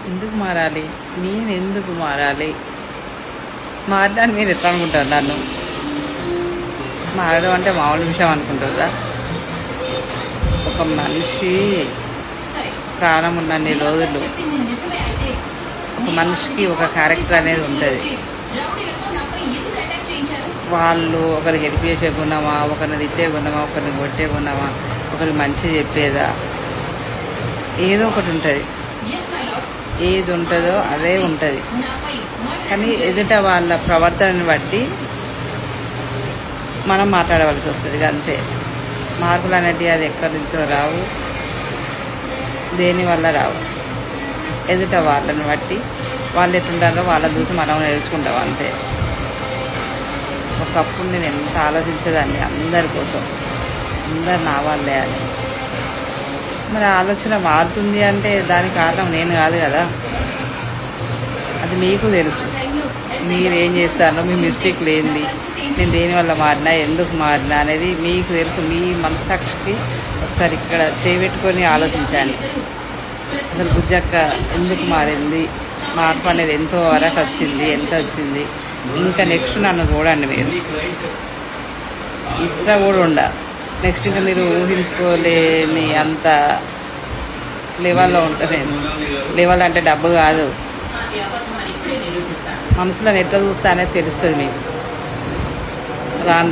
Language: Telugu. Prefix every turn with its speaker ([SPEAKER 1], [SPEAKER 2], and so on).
[SPEAKER 1] ఎందుకు మారాలి? నేను ఎందుకు మారాలి? మారడానికి మీరు ఎట్లా అనుకుంటారు? నన్ను మారడం అంటే మామూలు విషయం అనుకుంటారా? ఒక మనిషి ప్రాణం ఉన్నన్ని రోజులు ఒక మనిషికి ఒక క్యారెక్టర్ అనేది ఉంటుంది. వాళ్ళు ఒకరు హెల్ప్ చేసే గుణమా, ఒకరిని తిట్టే గుణమా, ఒకరిని కొట్టే గుణమా, ఒకరికి మంచి చెప్పేదా, ఏదో ఒకటి ఉంటుంది. ఏది ఉంటుందో అదే ఉంటుంది. కానీ ఎదుట వాళ్ళ ప్రవర్తనని బట్టి మనం మాట్లాడవలసి వస్తుంది. అంతే. మార్పులు అనేటివి అది ఎక్కడి నుంచో రావు, దేనివల్ల రావు. ఎదుట వాళ్ళని బట్టి వాళ్ళు ఎట్లుంటారో వాళ్ళ చూసి మనం నేర్చుకుంటాం. అంతే. ఒకప్పుడు నేను ఎంత ఆలోచించేదాన్ని అందరి కోసం, అందరు నా వాళ్ళే అని. మరి ఆలోచన మారుతుంది అంటే దానికి కారణం నేను కాదు కదా. అది మీకు తెలుసు. మీరేం చేస్తారో, మీ మిస్టేక్ లేనిది, నేను దేనివల్ల మారినా, ఎందుకు మారినా అనేది మీకు తెలుసు. మీ మనసాక్షికి ఒకసారి ఇక్కడ చేయబెట్టుకొని ఆలోచించాలి. అసలు బుజ్జక్క ఎందుకు మారింది, మార్పు అనేది ఎంతో వరకు వచ్చింది, ఎంత వచ్చింది. ఇంకా నెక్స్ట్ నన్ను చూడండి. మీరు ఇట్లా కూడా నెక్స్ట్ ఇంకా మీరు ఊహించుకోలేని అంత లెవెల్లో ఉంటుంది. నేను లెవెల్ అంటే డబ్బు కాదు, మనసులో ఎట్లా చూస్తా అనేది తెలుస్తుంది మీకు. రాను